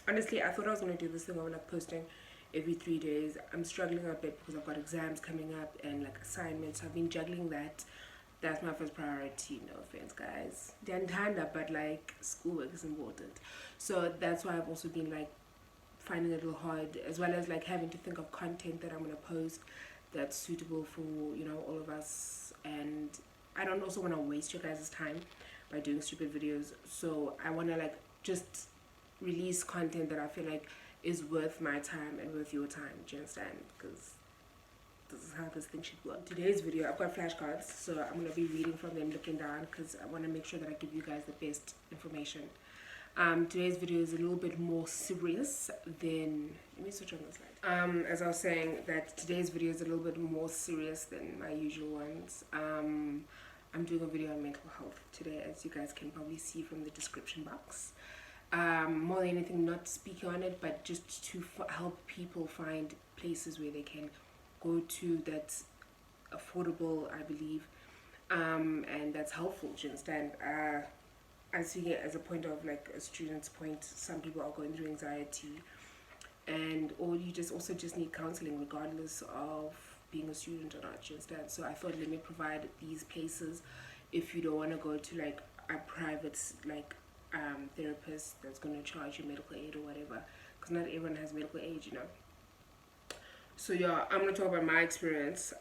Honestly, I thought I was going to do this thing of like posting every 3 days. I'm struggling a bit because I've got exams coming up and like assignments. I've been juggling that. That's my first priority. No offense, guys. But like schoolwork is important. So that's why I've also been like finding it a little hard, as well as like having to think of content that I'm going to post that's suitable for, you know, all of us. And I don't also want to waste your guys' time by doing stupid videos. So I want to like just release content that I feel like is worth my time and worth your time. Do you understand? Because this is how this thing should work. Today's video, I've got flashcards, so I'm going to be reading from them, looking down, because I want to make sure that I give you guys the best information. Today's video is a little bit more serious than, let me switch on the slide. As I was saying, that today's video is a little bit more serious than my usual ones. I'm doing a video on mental health today, as you guys can probably see from the description box. More than anything, not speaking on it, but just to help people find places where they can go to that's affordable, I believe, and that's helpful. Do you understand? I see it as a point of like a student's point. Some people are going through anxiety, and or you just also just need counseling regardless of being a student or not. Do you understand? So I thought, let me provide these places if you don't want to go to like a private like therapist that's going to charge you medical aid or whatever, because not everyone has medical aid, you know. So yeah, I'm going to talk about my experience.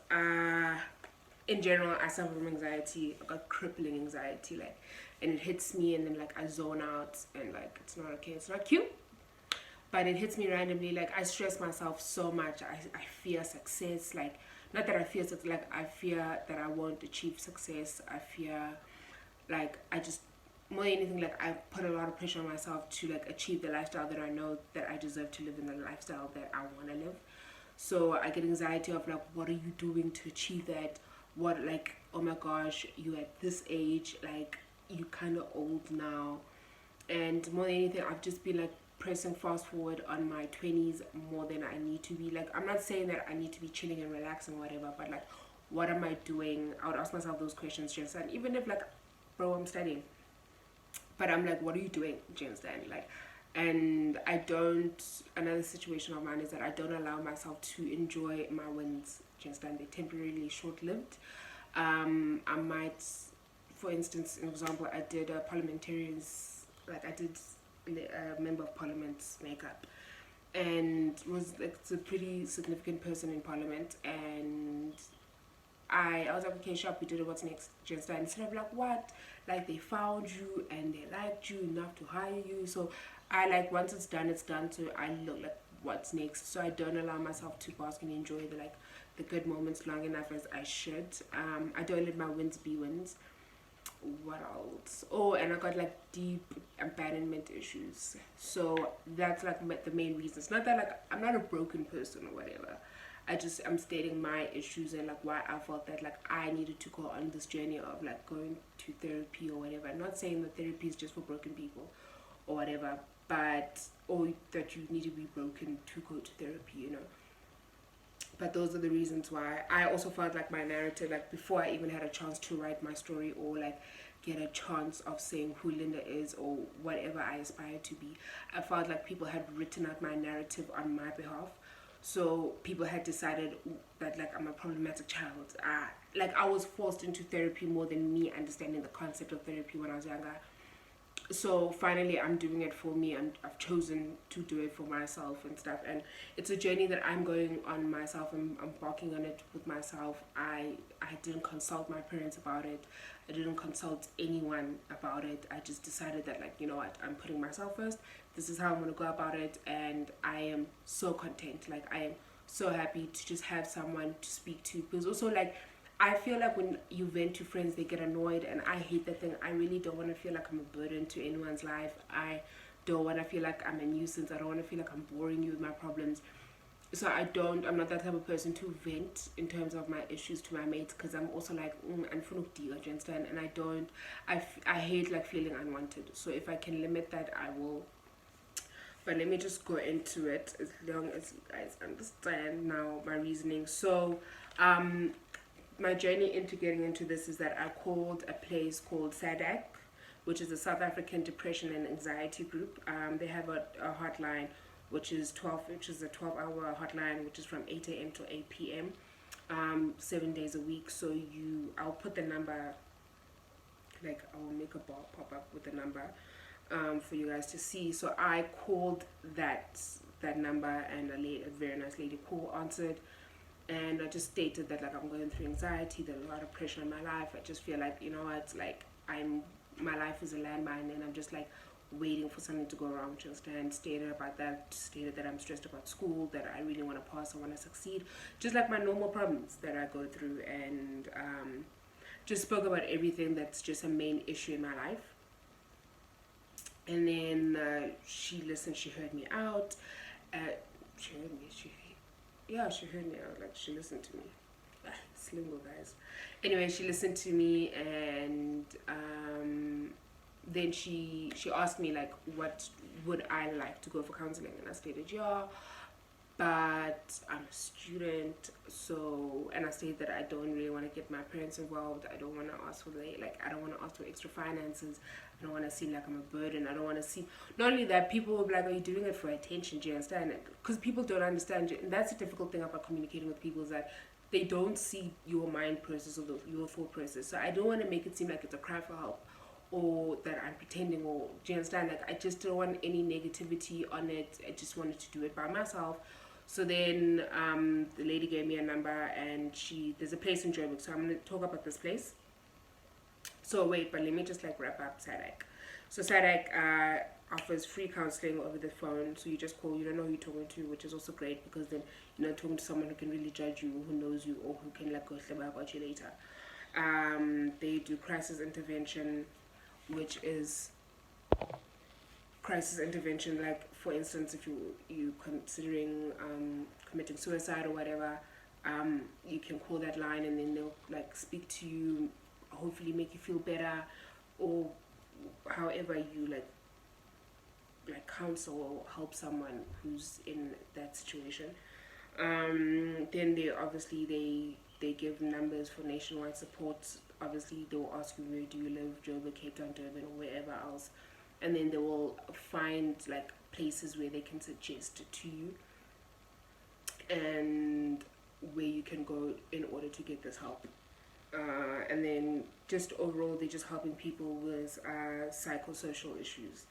In general, I suffer from anxiety. I got crippling anxiety, like, and it hits me and then like I zone out and like it's not okay, it's not cute, but it hits me randomly. Like I stress myself so much. I fear success, like not that I fear success, like I fear that I won't achieve success. I fear, like, I just, more than anything, like I put a lot of pressure on myself to like achieve the lifestyle that I know that I deserve to live in, the lifestyle that I want to live. So I get anxiety of like, what are you doing to achieve that? What, like, oh my gosh, you at this age, like you kind of old now. And more than anything, I've just been like pressing fast forward on my 20s more than I need to be. Like, I'm not saying that I need to be chilling and relaxing or whatever, but like, what am I doing? I would ask myself those questions, just, and even if like, bro, I'm studying, but I'm like, what are you doing? Do you understand? Like, and I don't, another situation of mine is that I don't allow myself to enjoy my wins. Do you understand? They're temporarily short-lived. I might, for instance, an example, I did a parliamentarians, like I did a member of parliament's makeup, and was like, it's a pretty significant person in parliament, and I was like, okay, sharp, we did it, what's next? Do you understand? Instead of like, what? Like, they found you and they liked you enough to hire you. So I like, once it's done, it's done. So I look like, what's next? So I don't allow myself to bask and enjoy the like the good moments long enough as I should. I don't let my wins be wins. What else? Oh, and I got like deep abandonment issues. So that's like the main reason. It's not that like I'm not a broken person or whatever. I'm stating my issues and like why I felt that like I needed to go on this journey of like going to therapy or whatever. I'm not saying that therapy is just for broken people or whatever, but or that you need to be broken to go to therapy, you know. But those are the reasons why. I also felt like my narrative, like before I even had a chance to write my story or like get a chance of saying who Linda is or whatever I aspire to be, I felt like people had written out my narrative on my behalf. So people had decided that like I'm a problematic child. Like I was forced into therapy more than me understanding the concept of therapy when I was younger. So finally I'm doing it for me, and I've chosen to do it for myself and stuff, and it's a journey that I'm going on myself. I'm embarking on it with myself. I didn't consult my parents about it. I didn't consult anyone about it. I just decided that like, you know what, I'm putting myself first. This is how I'm going to go about it, and I am so content. Like I am so happy to just have someone to speak to, because also like I feel like when you vent to friends, they get annoyed, and I hate that thing. I really don't want to feel like I'm a burden to anyone's life. I don't want to feel like I'm a nuisance. I don't want to feel like I'm boring you with my problems. So I'm not that type of person to vent in terms of my issues to my mates, because I'm also like, I'm full of deal, do you understand? And I hate like feeling unwanted. So if I can limit that, I will. But let me just go into it as long as you guys understand now my reasoning. So, my journey into getting into this is that I called a place called Sadak, which is a South African depression and anxiety group. They have a hotline, which is a 12-hour hotline, which is from 8 a.m. to 8 p.m. 7 days a week. So I'll put the number, like I will make a bar pop up with the number for you guys to see. So I called that number, and a very nice lady answered, and I just stated that like I'm going through anxiety, there's a lot of pressure in my life. I just feel like, you know, it's like my life is a landmine, and I'm just like waiting for something to go wrong. Just and stated that I'm stressed about school, that I really want to pass, I want to succeed, just like my normal problems that I go through, and just spoke about everything that's just a main issue in my life. And then she listened, she heard me out. She heard me out. Like, she listened to me. Slingo, guys. Anyway, she listened to me, and then she asked me like, what would I like to go for counseling, and I stated yeah, but I'm a student, so, and I stated that I don't really want to get my parents involved. I don't want to ask for I don't want to ask for extra finances. I don't want to seem like I'm a burden. I don't want to seem, not only that, people will be like, are you doing it for attention? Do you understand it? Because people don't understand, and that's the difficult thing about communicating with people, is that they don't see your mind process or your thought process. So I don't want to make it seem like it's a cry for help, or that I'm pretending, or do you understand? Like, I just don't want any negativity on it. I just wanted to do it by myself. So then the lady gave me a number, and there's a place in Joburg, so I'm going to talk about this place. So wait, but let me just like wrap up SADC. So SADC offers free counseling over the phone. So you just call, you don't know who you're talking to, which is also great, because then you're not talking to someone who can really judge you, who knows you, or who can like go about you later. They do crisis intervention, which is crisis intervention, like for instance, if you considering committing suicide or whatever, you can call that line, and then they'll like speak to you, hopefully make you feel better, or however you like counsel or help someone who's in that situation. Then they give numbers for nationwide support. Obviously they'll ask you, where do you live, Joburg, Cape Town, Durban, or wherever else, and then they will find like places where they can suggest to you, and where you can go in order to get this help. And then just overall, they're just helping people with psychosocial issues.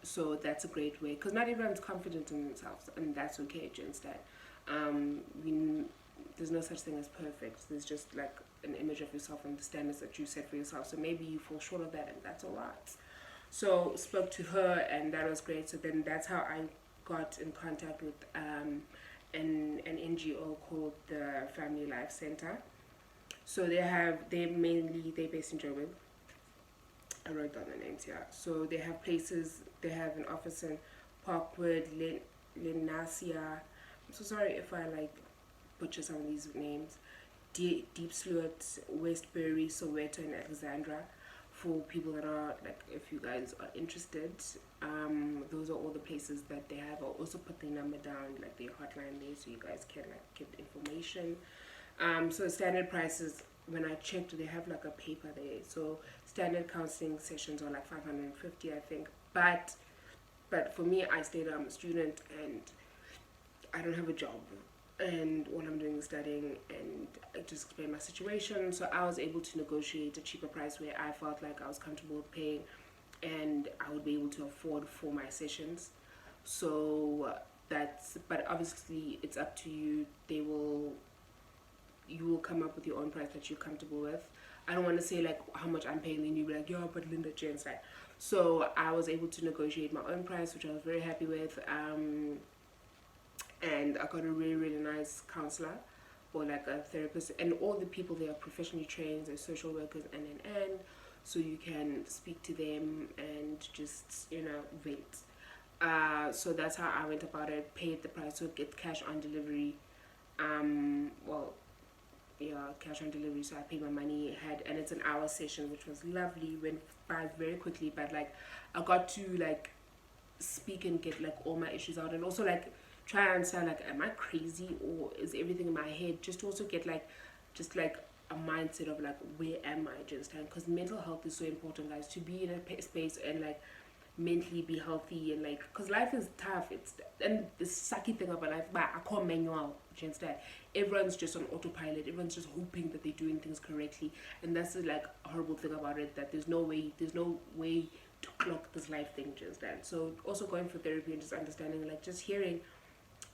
So that's a great way, because not everyone's confident in themselves, and that's okay. Just that there's no such thing as perfect. There's just like an image of yourself and the standards that you set for yourself. So maybe you fall short of that, and that's alright. So spoke to her, and that was great. So then that's how I got in contact with an NGO called the Family Life Center. So they're based in Joburg. I wrote down the names here. So they have places, they have an office in Parkwood, Lenasia. I'm so sorry if I like butcher some of these names. Deep Sloot, Westbury, Soweto, and Alexandra. For people that are like, if you guys are interested, those are all the places that they have. I'll also put the number down, like their hotline there, so you guys can like get information. So standard prices, when I checked, they have like a paper there. So standard counseling sessions are like 550, I think. But for me, I stated I'm a student and I don't have a job, and all I'm doing is studying, and I just explained my situation. So I was able to negotiate a cheaper price where I felt like I was comfortable paying, and I would be able to afford for my sessions. So but obviously it's up to you. You will come up with your own price that you're comfortable with. I don't want to say like how much I'm paying, then you'll be like, yeah, but Linda Jen's like. So I was able to negotiate my own price, which I was very happy with. And I got a really, really nice counselor, or like a therapist, and all the people there are professionally trained, they're social workers, and so you can speak to them and just, you know, vent. So that's how I went about it, paid the price, so get cash on delivery. Cash on delivery, so I paid my money, and it's an hour session, which was lovely, went by very quickly, but like I got to like speak and get like all my issues out, and also like try and understand, like, am I crazy, or is everything in my head, just to also get like just like a mindset of like, where am I? Do you understand? Because mental health is so important, guys, to be in a space and like mentally be healthy, and like, because life is tough. It's, and the sucky thing about life, but I call manual. Do you understand? Everyone's just on autopilot. Everyone's just hoping that they're doing things correctly, and that's the like horrible thing about it, that there's no way to clock this life thing. Do you understand? So also going for therapy and just understanding, like, just hearing,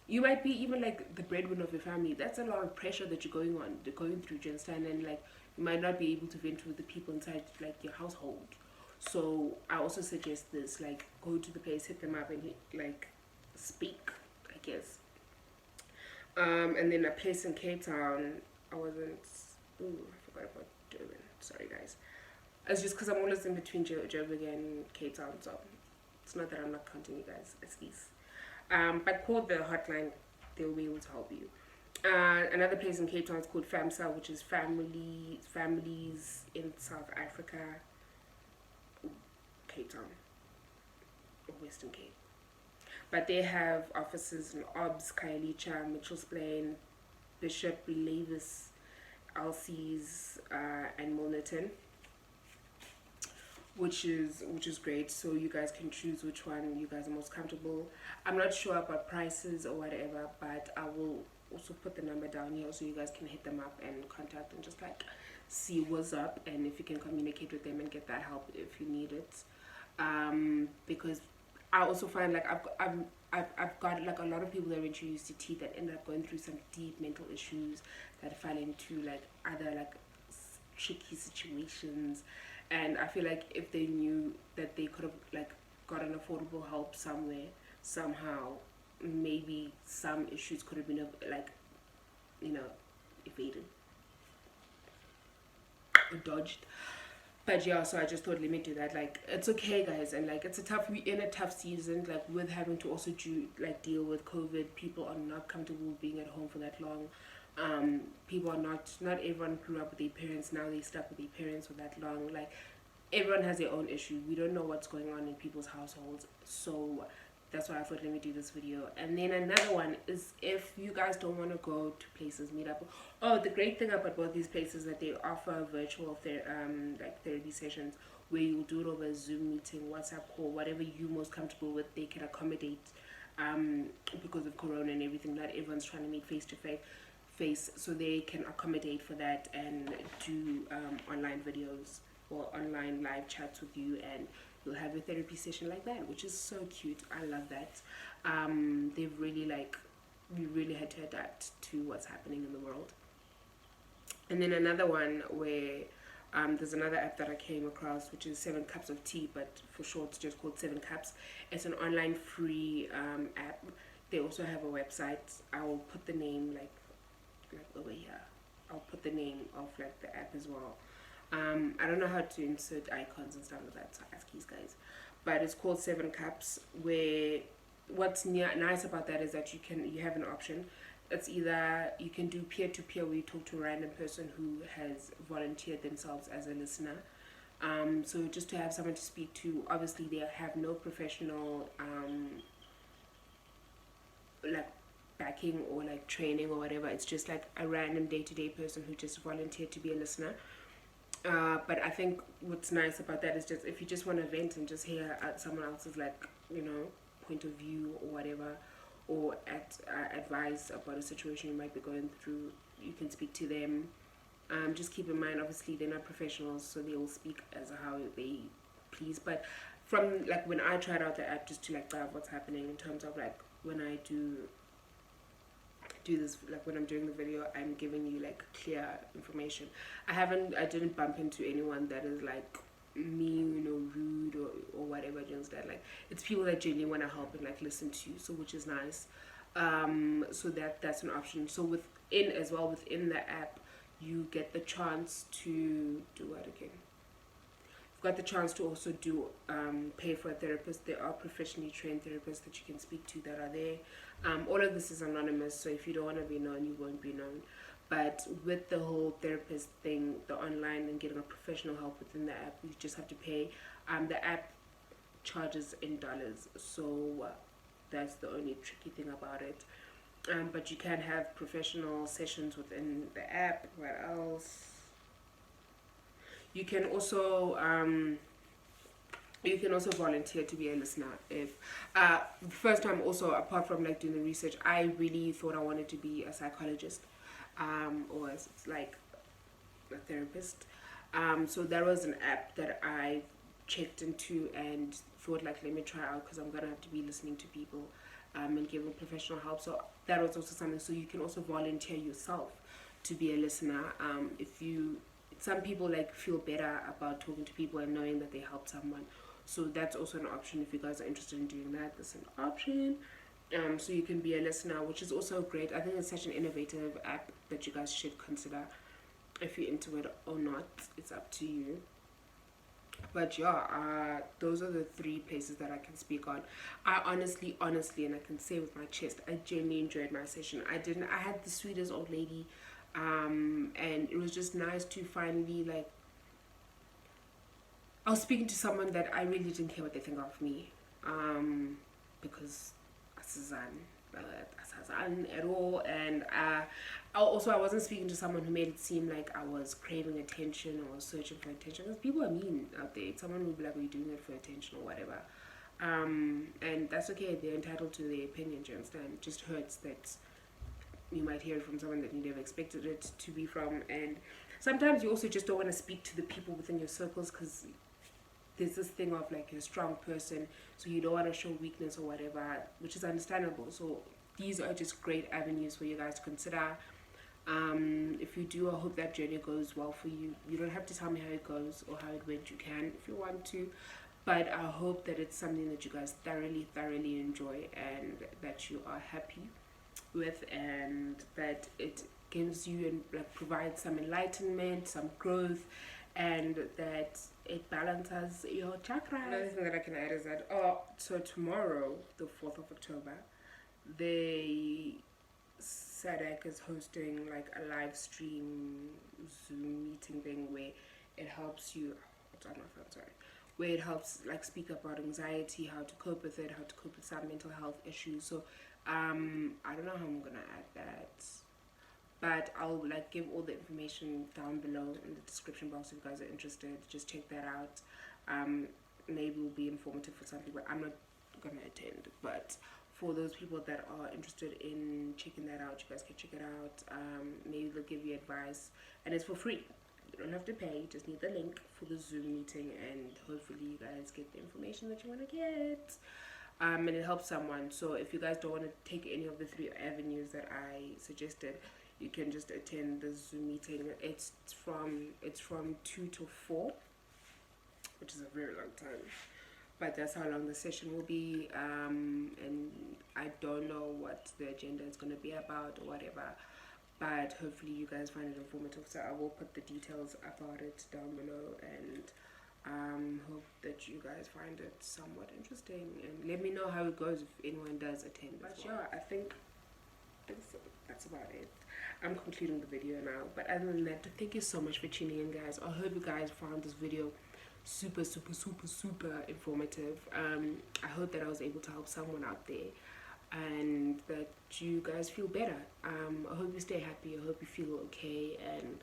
you might be even like the breadwinner of your family. That's a lot of pressure that you're going through. Do you understand? And like, you might not be able to vent with the people inside like your household. So I also suggest this, like, go to the place, hit them up, and like speak, I guess. And then a place in Cape Town. I wasn't. Ooh, I forgot about Durban. Sorry, guys. It's just because I'm always in between Joburg and Cape Town, so it's not that I'm not counting you guys. It's these. But call the hotline; they'll be able to help you. Another place in Cape Town is called Famsa, which is families in South Africa, Cape Town, or Western Cape. But they have offices in Obs, Khayelitsha, Mitchell's Plain, Bishop, Lavis, Alces, and Milnerton, which is great. So you guys can choose which one you guys are most comfortable. I'm not sure about prices or whatever, but I will also put the number down here so you guys can hit them up and contact and just like see what's up, and if you can communicate with them and get that help if you need it. Because I also find like I've got like a lot of people that are introduced to tea that end up going through some deep mental issues, that fall into like other like tricky situations, and I feel like if they knew that they could have like gotten affordable help somewhere, somehow, maybe some issues could have been like, you know, evaded or dodged. But yeah, so I just thought, let me do that. Like, it's okay, guys, and like, we in a tough season, like with having to also deal with COVID. People are not comfortable being at home for that long. People are not everyone grew up with their parents. Now they stuck with their parents for that long. Like, everyone has their own issue. We don't know what's going on in people's households, so that's why I thought, let me do this video. And then another one is, if you guys don't want to go to places, meet up. Oh, the great thing about both these places is that they offer virtual therapy sessions where you'll do it over a Zoom meeting, WhatsApp call, whatever you're most comfortable with. They can accommodate, because of Corona and everything. Not everyone's trying to meet face to face, so they can accommodate for that and do online videos or online live chats with you, and you'll have a therapy session like that, which is so cute. I love that. They've really we really had to adapt to what's happening in the world. And then another one where there's another app that I came across, which is 7 Cups of Tea, but for short it's just called 7 Cups. It's an online free app. They also have a website. I will put the name like over here. I'll put the name of like the app as well. I don't know how to insert icons and stuff like that, so ask these guys. But it's called 7 Cups, where what's nice about that is that you have an option. It's either you can do peer-to-peer, where you talk to a random person who has volunteered themselves as a listener. So just to have someone to speak to. Obviously they have no professional like backing or like training or whatever. It's just like a random day-to-day person who just volunteered to be a listener. But I think what's nice about that is just if you just want to vent and just hear someone else's point of view or whatever, or advice about a situation you might be going through, you can speak to them. Just keep in mind, obviously they're not professionals, so they will speak as how they please. But from like when I tried out the app, just to like grab what's happening in terms of like when I do this, like when I'm doing the video, I'm giving you like clear information. I didn't bump into anyone that is like mean or rude or whatever. Just that, like, it's people that genuinely want to help and like listen to you, so which is nice. So that's an option. So within the app, you get the chance to do what again? Got the chance to also do pay for a therapist. There are professionally trained therapists that you can speak to that are there. All of this is anonymous, so if you don't want to be known, you won't be known. But with the whole therapist thing, the online and getting a professional help within the app, you just have to pay. The app charges in dollars, so that's the only tricky thing about it. But you can have professional sessions within the app. What else? You can also volunteer to be a listener. If the first time also, apart from like doing the research, I really thought I wanted to be a psychologist, or as like a therapist. So there was an app that I checked into and thought like, let me try out, because I'm gonna have to be listening to people and giving professional help. So that was also something. So you can also volunteer yourself to be a listener. Some people like feel better about talking to people and knowing that they helped someone. So that's also an option if you guys are interested in doing that. That's an option. So you can be a listener, which is also great. I think it's such an innovative app that you guys should consider. If you're into it or not, it's up to you. But yeah, those are the 3 places that I can speak on. I honestly, and I can say with my chest, I genuinely enjoyed my session. I had the sweetest old lady, and it was just nice to finally, like, I was speaking to someone that I really didn't care what they think of me, because at all. And I wasn't speaking to someone who made it seem like I was craving attention or searching for attention, because people are mean out there. Someone will be like, are you doing it for attention or whatever? And that's okay, they're entitled to their opinion, do you understand? It just hurts that you might hear it from someone that you never expected it to be from. And sometimes you also just don't want to speak to the people within your circles, because there's this thing of like, you're a strong person, so you don't want to show weakness or whatever, which is understandable. So these are just great avenues for you guys to consider. If you do, I hope that journey goes well for you. You don't have to tell me how it goes or how it went. You can if you want to, but I hope that it's something that you guys thoroughly enjoy, and that you are happy with, and that it gives you and like provides some enlightenment, some growth, and that it balances your chakras. Another thing that I can add is that so tomorrow, the 4th of October, SADC is hosting like a live stream Zoom meeting thing where it helps you, where it helps like speak about anxiety, how to cope with it, how to cope with some mental health issues. So I don't know how I'm gonna add that, but I'll like give all the information down below in the description box if you guys are interested. Just check that out. Maybe it will be informative for some people. I'm not gonna attend, but for those people that are interested in checking that out, you guys can check it out. Maybe they'll give you advice, and it's for free. You don't have to pay, you just need the link for the Zoom meeting, and hopefully you guys get the information that you want to get. And it helps someone. So if you guys don't want to take any of the 3 avenues that I suggested, you can just attend the Zoom meeting. It's from 2 to 4, which is a very long time, but that's how long the session will be. And I don't know what the agenda is going to be about or whatever, but hopefully you guys find it informative. So I will put the details about it down below, and hope that you guys find it somewhat interesting, and let me know how it goes if anyone does attend. But yeah, I think that's about it. I'm concluding the video now, but other than that, thank you so much for tuning in, guys. I hope you guys found this video super informative. I hope that I was able to help someone out there, and that you guys feel better. I hope you stay happy, I hope you feel okay, and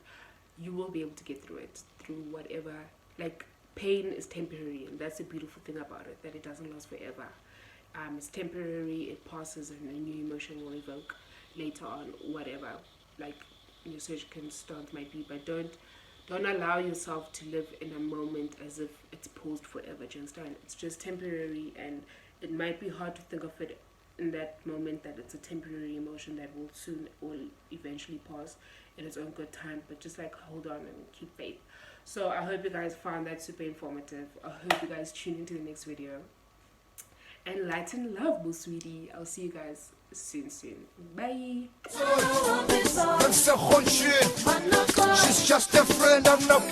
you will be able to get through it, through whatever. Like, pain is temporary, and that's the beautiful thing about it, that it doesn't last forever. It's temporary, it passes, and a new emotion will evoke later on, whatever like your circumstance might be. But don't allow yourself to live in a moment as if it's paused forever. Do you understand? It's just temporary, and it might be hard to think of it in that moment that it's a temporary emotion that will soon or eventually pass in its own good time. But just like hold on and keep faith. So I hope you guys found that super informative. I hope you guys tune into the next video. And light and love, boSweeri. I'll see you guys soon. Bye. She's just a friend, I'm not